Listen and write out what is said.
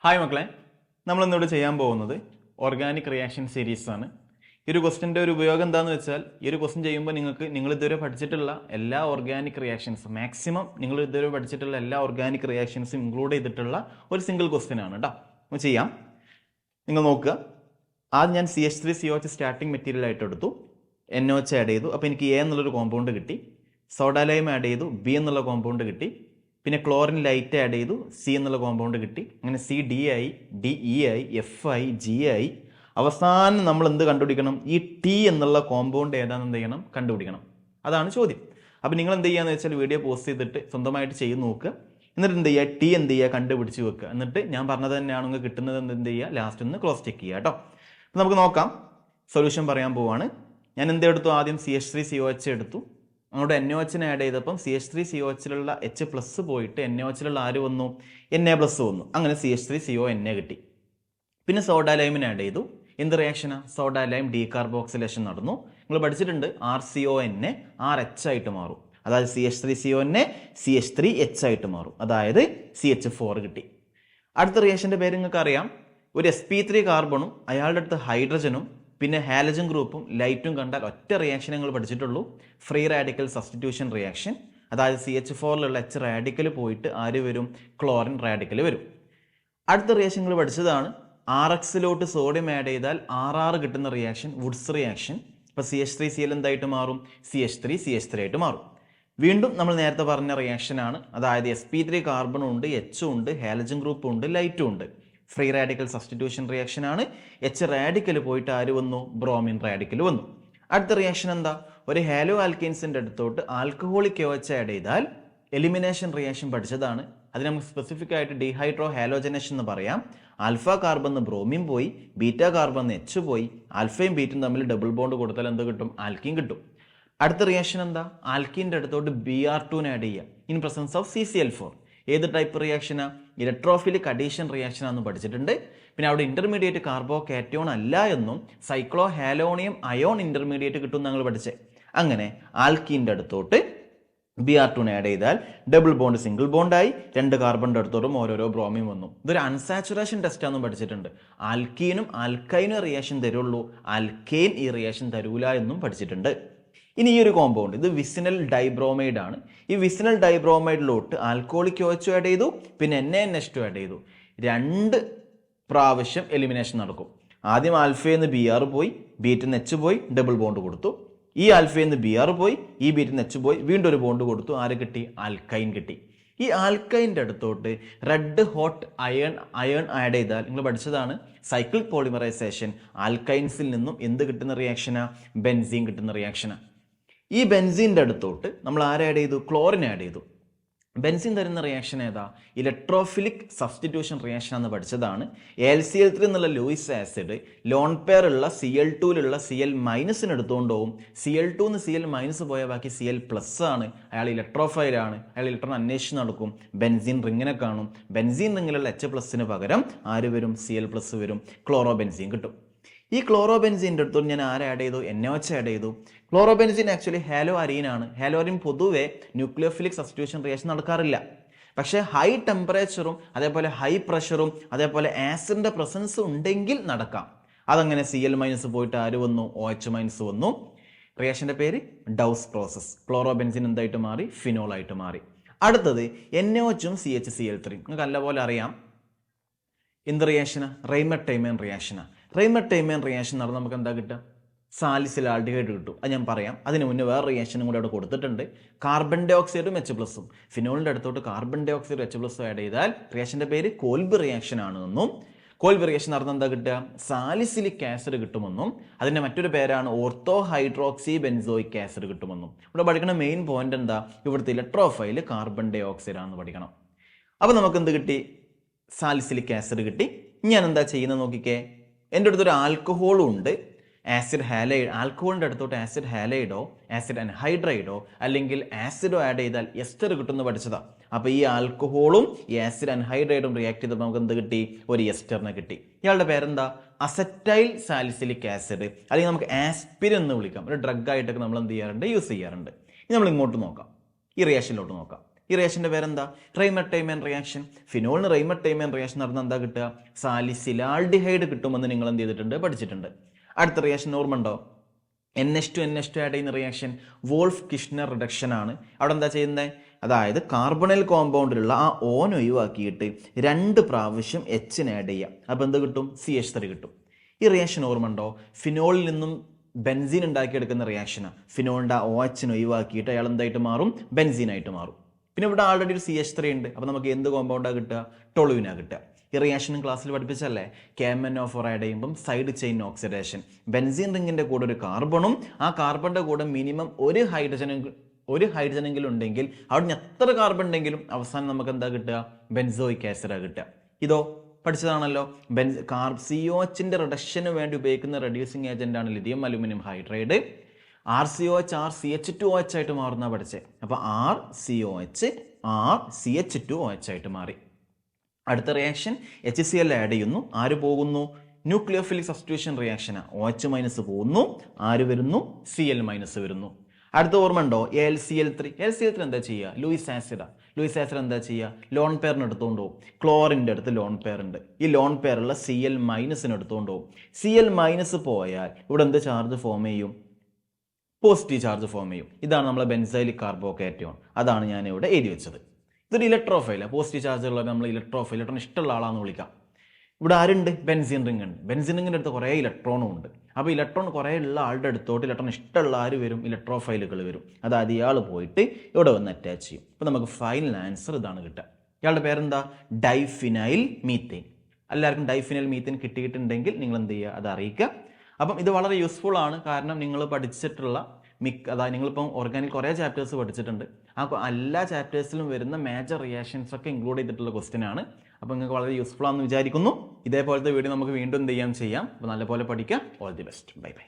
Hi മക്കളെ, നമ്മളിന്നിവിടെ ചെയ്യാൻ പോകുന്നത് ഓർഗാനിക് റിയാക്ഷൻ സീരീസ് ആണ്. ഈ ഒരു ക്വസ്റ്റിൻ്റെ ഒരു ഉപയോഗം എന്താണെന്ന് വെച്ചാൽ, ഈ ഒരു ക്വസ്റ്റ്യൻ ചെയ്യുമ്പോൾ നിങ്ങൾ ഇതുവരെ പഠിച്ചിട്ടുള്ള എല്ലാ ഓർഗാനിക് റിയാക്ഷൻസും മാക്സിമം നിങ്ങൾ ഇതുവരെ പഠിച്ചിട്ടുള്ള എല്ലാ ഓർഗാനിക് റിയാക്ഷൻസും ഇൻക്ലൂഡ് ചെയ്തിട്ടുള്ള ഒരു സിംഗിൾ ക്വസ്റ്റ്യൻ ആണ് കേട്ടോ. നമുക്ക് ചെയ്യാം. നിങ്ങൾ നോക്കുക, ആദ്യം ഞാൻ CH3COH സ്റ്റാർട്ടിംഗ് മെറ്റീരിയൽ ആയിട്ട് എടുത്തു, NOH ആഡ് ചെയ്തു. അപ്പോൾ എനിക്ക് A എന്നുള്ളൊരു കോമ്പൗണ്ട് കിട്ടി. സോഡ ലൈം ആഡ് ചെയ്തു, B എന്നുള്ള കോമ്പൗണ്ട് കിട്ടി. പിന്നെ ക്ലോറിൻ ലൈറ്റ് ആഡ് ചെയ്തു, C എന്നുള്ള കോമ്പൗണ്ട് കിട്ടി. അങ്ങനെ CD ആയി, DE ആയി, F ആയി, G ആയി. അവസാനം നമ്മൾ എന്ത് കണ്ടുപിടിക്കണം? ഈ T എന്നുള്ള കോമ്പൗണ്ട് ഏതാണെന്ന് എന്ത് ചെയ്യണം? കണ്ടുപിടിക്കണം. അതാണ് ചോദ്യം. അപ്പം നിങ്ങൾ എന്ത് ചെയ്യാന്ന് വെച്ചാൽ വീഡിയോ പോസ്റ്റ് ചെയ്തിട്ട് സ്വന്തമായിട്ട് ചെയ്ത് നോക്കുക. എന്നിട്ട് എന്ത് ചെയ്യുക? T എന്ത് ചെയ്യുക? കണ്ടുപിടിച്ച് വെക്കുക. എന്നിട്ട് ഞാൻ പറഞ്ഞത് തന്നെയാണെങ്കിൽ കിട്ടുന്നത് എന്ത് ചെയ്യുക? ലാസ്റ്റ് ഒന്ന് ക്രോസ് ചെക്ക് ചെയ്യുക കേട്ടോ. അപ്പം നമുക്ക് നോക്കാം. സൊല്യൂഷൻ പറയാൻ പോവാണ്. ഞാൻ എന്തെടുത്തു? ആദ്യം CH3COH എടുത്തു. അങ്ങോട്ട് NOHനെ ആഡ് ചെയ്തപ്പം CH3COHിലുള്ള H+ പോയിട്ട് NOHിലുള്ള ആര് വന്നു? Na+ വന്നു. അങ്ങനെ CH3CONa കിട്ടി. പിന്നെ സോഡ ലൈമിനെ ആഡ് ചെയ്തു. എന്ത് റിയാക്ഷനാണ്? സോഡ ലൈം ഡീകാർബോക്സിലേഷൻ നടന്നു. നിങ്ങൾ പഠിച്ചിട്ടുണ്ട് RCONa RH ആയിട്ട് മാറും. അതായത് CH3CONa CH3H ആയിട്ട് മാറും. അതായത് CH4 കിട്ടി. അടുത്ത റിയാക്ഷൻ്റെ പേര് നിങ്ങൾക്ക് അറിയാം. ഒരു sp3 കാർബണും അയാളുടെ അടുത്ത് ഹൈഡ്രജനും പിന്നെ ഹാലജൻ ഗ്രൂപ്പും ലൈറ്റും കണ്ടാൽ ഒറ്റ റിയാക്ഷൻ നിങ്ങൾ പഠിച്ചിട്ടുള്ളൂ, ഫ്രീ റാഡിക്കൽ സബ്സ്റ്റിറ്റ്യൂഷൻ റിയാക്ഷൻ. അതായത് CH4ലുള്ള H റാഡിക്കൽ പോയിട്ട് ആര് വരും? ക്ലോറിൻ റാഡിക്കൽ വരും. അടുത്ത റിയാക്ഷൻ നിങ്ങൾ പഠിച്ചതാണ്, RXലോട്ട് സോഡിയം ആഡ് ചെയ്താൽ RR കിട്ടുന്ന റിയാക്ഷൻ വുഡ്സ് റിയാക്ഷൻ. ഇപ്പോൾ CH3Cl എന്തായിട്ട് മാറും? CH3 ആയിട്ട് മാറും. വീണ്ടും നമ്മൾ നേരത്തെ പറഞ്ഞ റിയാക്ഷനാണ്. അതായത് sp3 കാർബണും ഉണ്ട്, എച്ചും ഉണ്ട്, ഹാലജൻ ഗ്രൂപ്പും ഉണ്ട്, ലൈറ്റും ഉണ്ട്. ഫ്രീ റാഡിക്കൽ സബ്സ്റ്റിറ്റ്യൂഷൻ റിയാക്ഷൻ ആണ്. H റാഡിക്കൽ പോയിട്ട് ആര് വന്നു? ബ്രോമിൻ റാഡിക്കൽ വന്നു. അടുത്ത റിയാക്ഷൻ എന്താ? ഒരു ഹാലോ ആൽക്കെയിൻസിൻ്റെ അടുത്തോട്ട് ആൽക്കഹോളിക് OH ആഡ് ചെയ്താൽ എലിമിനേഷൻ റിയാക്ഷൻ പഠിച്ചതാണ്. അതിന് നമുക്ക് സ്പെസിഫിക് ആയിട്ട് ഡീഹൈഡ്രോ ഹാലോജനേഷൻ എന്ന് പറയാം. ആൽഫ കാർബൺ ബ്രോമിൻ പോയി, ബീറ്റ കാർബൺ H പോയി, ആൽഫയും ബീറ്റും തമ്മിൽ ഡബിൾ ബോണ്ട് കൊടുത്താൽ എന്ത് കിട്ടും? ആൽക്കീൻ കിട്ടും. അടുത്ത റിയാക്ഷൻ എന്താ? ആൽക്കീൻ്റെ അടുത്തോട്ട് Br2 ആഡ് ചെയ്യുക ഇൻ പ്രസൻസ് ഓഫ് CCl4. ഏത് ടൈപ്പ് റിയാക്ഷനാ? ഇലക്ട്രോഫിലിക് അഡീഷൻ റിയാക്ഷൻ ആണെന്ന് പഠിച്ചിട്ടുണ്ട്. പിന്നെ അവിടെ ഇന്റർമീഡിയറ്റ് കാർബോ കാറ്റയോൺ അല്ല എന്നും സൈക്ലോ ഹാലോണിയം അയോൺ ഇന്റർമീഡിയറ്റ് കിട്ടും ഞങ്ങൾ പഠിച്ചേ. അങ്ങനെ ആൽക്കീൻ്റെ അടുത്തോട്ട് Br2 ആഡ് ചെയ്താൽ ഡബിൾ ബോണ്ട് സിംഗിൾ ബോണ്ടായി, 2 കാർബണിൻ്റെ അടുത്തോട്ടും ഓരോരോ ബ്രോമിൻ വന്നു. ഇതൊരു അൺസാച്ചുറേഷൻ ടെസ്റ്റ് ആണെന്ന് പഠിച്ചിട്ടുണ്ട്. ആൽക്കീനും ആൽക്കൈനും റിയാക്ഷൻ തരുള്ളൂ, ആൽക്കെയിൻ ഈ റിയാക്ഷൻ തരൂല എന്നും പഠിച്ചിട്ടുണ്ട്. ഇനി ഈ ഒരു കോമ്പൗണ്ട് ഇത് വിസിനൽ ഡൈബ്രോമൈഡ് ആണ്. ഈ വിസിനൽ ഡൈബ്രോമൈഡിലോട്ട് ആൽക്കോളിക് OH ആഡ് ചെയ്തു, പിന്നെ NaNH2 ആഡ് ചെയ്തു. 2 പ്രാവശ്യം എലിമിനേഷൻ നടക്കും. ആദ്യം ആൽഫയിൽ നിന്ന് Br പോയി, ബീറ്റിൽ നിന്ന് H പോയി, ഡബിൾ ബോണ്ട് കൊടുത്തു. ഈ ആൽഫയിൽ നിന്ന് Br പോയി, ഈ ബീറ്റിൽ നിന്ന് H പോയി, വീണ്ടും ഒരു ബോണ്ട് കൊടുത്തു. ആര് കിട്ടി? ആൽക്കൈൻ കിട്ടി. ഈ ആൽക്കൈൻ്റെ അടുത്തോട്ട് റെഡ് ഹോട്ട് അയൺ ആഡ് ചെയ്താൽ നിങ്ങൾ പഠിച്ചതാണ് സൈക്ലിക് പോളിമറൈസേഷൻ. ആൽക്കൈൻസിൽ നിന്നും എന്ത് കിട്ടുന്ന റിയാക്ഷനാ? ബെൻസീൻ കിട്ടുന്ന റിയാക്ഷനാ. ഈ ബെൻസീൻ്റെ അടുത്തോട്ട് നമ്മൾ ആഡ് ചെയ്തു? ക്ലോറിൻ ആഡ് ചെയ്തു. ബെൻസീൻ തരുന്ന റിയാക്ഷൻ ഏതാ? ഇലക്ട്രോഫിലിക് സബ്സ്റ്റിറ്റ്യൂഷൻ റിയാക്ഷൻ എന്ന് പഠിച്ചതാണ്. AlCl3 എന്നുള്ള ലൂയിസ് ആസിഡ് ലോൺ പെയർ ഉള്ള Cl2ലുള്ള Cl- എടുത്തുകൊണ്ട് പോകും. Cl2 നിന്ന് Cl- പോയ ബാക്കി Cl+ ആണ്. അയാൾ ഇലക്ട്രോഫൈൽ ആണ്. അയാൾ ഇലക്ട്രോൺ അന്വേഷിച്ച് നടക്കും. ബെൻസീൻ റിങ്ങിനെ കാണും. ബെൻസീൻ റിങ്ങിലുള്ള H+ പകരം ആര് വരും? Cl+ വരും. ക്ലോറോ ബെൻസീൻ കിട്ടും. ഈ ക്ലോറോ ബെൻസീൻ്റെ അടുത്തോട്ട് ഞാൻ ആര് ആഡ് ചെയ്തു? NOH ആഡ് ചെയ്തു. ക്ലോറോ ബെൻസീൻ ആക്ച്വലി ഹാലോ അരീനാണ്. ഹാലോ അരീൻ പൊതുവെ ന്യൂക്ലിയോഫിലിക് സബ്സ്റ്റിറ്റ്യൂഷൻ റിയാക്ഷൻ നടക്കാറില്ല. പക്ഷേ ഹൈ ടെമ്പറേച്ചറും അതേപോലെ ഹൈ പ്രഷറും അതേപോലെ ആസിഡിൻ്റെ പ്രസൻസ് ഉണ്ടെങ്കിൽ നടക്കാം. അതങ്ങനെ Cl- പോയിട്ട് ആര് വന്നു? OH- വന്നു. റിയാക്ഷൻ്റെ പേര് ഡൗസ് പ്രോസസ്. ക്ലോറോ ബെൻസീൻ എന്തായിട്ട് മാറി? ഫിനോൾ ആയിട്ട് മാറി. അടുത്തത് NOHും CHCl3. നിങ്ങൾക്ക് നല്ലപോലെ അറിയാം എന്ത് റിയാക്ഷനാണ്? റെയ്മർ-ടൈമൻ റിയാക്ഷനാണ്. റെയ്മർ-ടൈമൻ റിയാക്ഷൻ നടന്ന് നമുക്ക് എന്താ കിട്ടുക? സാലിസിൽ ആൽഡിഹൈഡ് കിട്ടും. അത് ഞാൻ പറയാം. അതിന് മുന്നേ വേറെ റിയാക്ഷനും കൂടെ അവിടെ കൊടുത്തിട്ടുണ്ട്. കാർബൺ ഡൈ ഓക്സൈഡും H+. ഫിനോളിൻ്റെ അടുത്തോട്ട് carbon dioxide H+ add ചെയ്താൽ റിയാക്ഷൻ്റെ പേര് കോൽബ് റിയാക്ഷൻ ആണെന്നും കോൽബ് റിയാക്ഷൻ നടന്ന് എന്താ കിട്ടുക? സാലിസിലിക് ആസിഡ് കിട്ടുമെന്നും അതിൻ്റെ മറ്റൊരു പേരാണ് ഓർത്തോ ഹൈഡ്രോക്സി ബെൻസോയിക് ആസിഡ് കിട്ടുമെന്നും. ഇവിടെ പഠിക്കുന്ന മെയിൻ പോയിന്റ് എന്താ? ഇവിടുത്തെ ഇലക്ട്രോഫൈൽ കാർബൺ ഡൈ ഓക്സൈഡ് ആണെന്ന് പഠിക്കണം. അപ്പോൾ നമുക്ക് എന്ത് കിട്ടി? സാലിസിലിക് ആസിഡ് കിട്ടി. ഞാൻ എന്താ ചെയ്യുന്നത് നോക്കിക്കേ. എൻ്റെ അടുത്തൊരു ആൽക്കഹോളും ഉണ്ട്, ആസിഡ് ഹാലൈഡ്. ആൽക്കഹോളിൻ്റെ അടുത്തോട്ട് ആസിഡ് ഹാലൈഡോ ആസിഡ് അൻഹൈഡ്രൈഡോ അല്ലെങ്കിൽ ആസിഡോ ആഡ് ചെയ്താൽ എസ്റ്റർ കിട്ടുമെന്ന് പഠിച്ചതാ. അപ്പോൾ ഈ ആൽക്കഹോളും ഈ ആസിഡ് അൻഹൈഡ്രൈഡും റിയാക്ട് ചെയ്തപ്പോൾ നമുക്ക് എന്ത് കിട്ടി? ഒരു എസ്റ്ററിനെ കിട്ടി. ഇയാളുടെ പേരെന്താ? അസറ്റൈൽ സാലിസിലിക് ആസിഡ്, അല്ലെങ്കിൽ നമുക്ക് ആസ്പിരിൻ എന്ന് വിളിക്കാം. ഒരു ഡ്രഗ് ആയിട്ടൊക്കെ നമ്മൾ എന്ത് ചെയ്യാറുണ്ട്? യൂസ് ചെയ്യാറുണ്ട്. ഇനി നമ്മൾ ഇങ്ങോട്ട് നോക്കാം, ഈ റിയാക്ഷനിലോട്ട് നോക്കാം. ഈ റിയാക്ഷൻ്റെ പേരെന്താ? റെയ്മർ-ടൈമൻ റിയാക്ഷൻ. ഫിനോളിന് റെയ്മർ-ടൈമൻ റിയാക്ഷൻ നടന്നാൽ എന്താ കിട്ടുക? സാലിസിലാൽഡിഹൈഡ് കിട്ടുമെന്ന് നിങ്ങൾ എന്ത് ചെയ്തിട്ടുണ്ട്? പഠിച്ചിട്ടുണ്ട്. അടുത്ത റിയാക്ഷൻ ഓർമ്മ ഉണ്ടോ? NH2 NH2 ആഡ് ചെയ്യുന്ന റിയാക്ഷൻ വോൾഫ് കിഷ്ണർ റിഡക്ഷൻ ആണ്. അവിടെ എന്താ ചെയ്യുന്നത്? അതായത് കാർബണൽ കോമ്പൗണ്ടിലുള്ള ആ ഓൻ ഒഴിവാക്കിയിട്ട് 2 പ്രാവശ്യം എച്ചിന് ആഡ് ചെയ്യുക. അപ്പോൾ എന്ത് കിട്ടും? CH3 കിട്ടും. ഈ റിയാക്ഷൻ ഓർമ്മ ഉണ്ടോ? ഫിനോളിൽ നിന്നും ബെൻസീൻ ഉണ്ടാക്കിയെടുക്കുന്ന റിയാക്ഷനാണ്. ഫിനോളിൻ്റെ ആ OH ഒഴിവാക്കിയിട്ട് അയാൾ എന്തായിട്ട് മാറും? ബെൻസീനായിട്ട് മാറും. പിന്നെ ഇവിടെ ആൾറെഡി ഒരു CH3 ഉണ്ട്. അപ്പോൾ നമുക്ക് എന്ത് കോമ്പൗണ്ടാണ് കിട്ടുക? ടൊളുവിനാണ് കിട്ടുക. ഈ റിയാക്ഷനും ക്ലാസ്സിൽ പഠിപ്പിച്ചല്ലേ? KMnO4 ആഡ് ചെയ്യുമ്പം സൈഡ് ചെയിൻ ഓക്സിഡേഷൻ. ബെൻസീൻ റിങ്ങിൻ്റെ കൂടെ ഒരു കാർബണും ആ കാർബണിൻ്റെ കൂടെ മിനിമം ഒരു ഹൈഡ്രജനെങ്കിലും ഉണ്ടെങ്കിൽ അവിടെ എത്ര കാർബൺ ഉണ്ടെങ്കിലും അവസാനം നമുക്ക് എന്താ കിട്ടുക? ബെൻസോയിക് ആസിഡാണ് കിട്ടുക. ഇതോ പഠിച്ചതാണല്ലോ. COHന്റെ റിഡക്ഷന് വേണ്ടി ഉപയോഗിക്കുന്ന റെഡ്യൂസിങ് ഏജന്റാണ് lithium aluminium hydride. RCOH RCH2OH ആയിട്ട് മാറുന്ന പഠിച്ചേ. അപ്പോൾ RCOH RCH2OH ആയിട്ട് മാറി. അടുത്ത റിയാക്ഷൻ HCl ആഡ് ചെയ്യുന്നു. ആര് പോകുന്നു? Nucleophilic substitution റിയാക്ഷനാണ്. OH- പോകുന്നു. ആര് വരുന്നു? Cl- വരുന്നു. അടുത്ത ഓർമ്മ ഉണ്ടോ? AlCl3. AlCl3 എന്താ ചെയ്യുക? ലൂയിസ് ആസിഡാണ്. ലൂയിസ് ആസിഡ് എന്താ ചെയ്യുക? ലോൺ പെയറിന് എടുത്തുകൊണ്ട് പോകും. ക്ലോറിൻ്റെ അടുത്ത് ലോൺ പെയർ ഉണ്ട്. ഈ ലോൺ പെയറുള്ള Cl- എടുത്തുകൊണ്ട് പോകും. Cl- പോയാൽ ഇവിടെ എന്ത് ചാർജ് ഫോം ചെയ്യും? പോസിറ്റീവ് ചാർജ് ഫോം ചെയ്യും. ഇതാണ് നമ്മളെ ബെൻസൈലിക് കാർബോകാറ്റയോൺ. അതാണ് ഞാൻ ഇവിടെ എഴുതി വെച്ചത്. ഇതൊരു ഇലക്ട്രോഫൈൽ. പോസിറ്റീവ് ചാർജുള്ള നമ്മൾ ഇലക്ട്രോഫൈൽ. ഇലക്ട്രോൺ ഇഷ്ടമുള്ള ആളാണെന്ന് വിളിക്കാം. ഇവിടെ ആരുണ്ട്? ബെൻസീൻ റിംഗ് ഉണ്ട്. ബെൻസീൻ റിങ്ങിൻ്റെ അടുത്ത് കുറേ ഇലക്ട്രോണും ഉണ്ട്. അപ്പോൾ ഇലക്ട്രോൺ കുറേ ഉള്ള ആളുടെ അടുത്തോട്ട് ഇലക്ട്രോൺ ഇഷ്ടമുള്ള ആര് വരും? ഇലക്ട്രോഫൈലുകൾ വരും. അതായത് ഇയാൾ പോയിട്ട് ഇവിടെ വന്ന് അറ്റാച്ച് ചെയ്യും. അപ്പോൾ നമുക്ക് ഫൈനൽ ആൻസർ ഇതാണ് കിട്ടുക. ഇയാളുടെ പേരെന്താ? Diphenyl methane. എല്ലാവർക്കും ഡൈഫിനൈൽ മീത്തേൻ കിട്ടിയിട്ടുണ്ടെങ്കിൽ നിങ്ങൾ എന്ത് ചെയ്യുക? അത് അറിയിക്കുക. അപ്പം ഇത് വളരെ യൂസ്ഫുൾ ആണ്. കാരണം നിങ്ങൾ പഠിച്ചിട്ടുള്ള അതായത് നിങ്ങളിപ്പം ഓർഗാനിക് കുറേ ചാപ്റ്റേഴ്സ് പഠിച്ചിട്ടുണ്ട്. ആ എല്ലാ ചാപ്റ്റേഴ്സിലും വരുന്ന മേജർ റിയാക്ഷൻസ് ഒക്കെ ഇൻക്ലൂഡ് ചെയ്തിട്ടുള്ള ക്വസ്റ്റ്യൻ ആണ്. അപ്പോൾ നിങ്ങൾക്ക് വളരെ യൂസ്ഫുൾ ആണെന്ന് വിചാരിക്കുന്നു. ഇതേപോലത്തെ വീഡിയോ നമുക്ക് വീണ്ടും ചെയ്യാം. അപ്പോൾ നല്ലപോലെ പഠിക്കുക. All the best. Bye bye.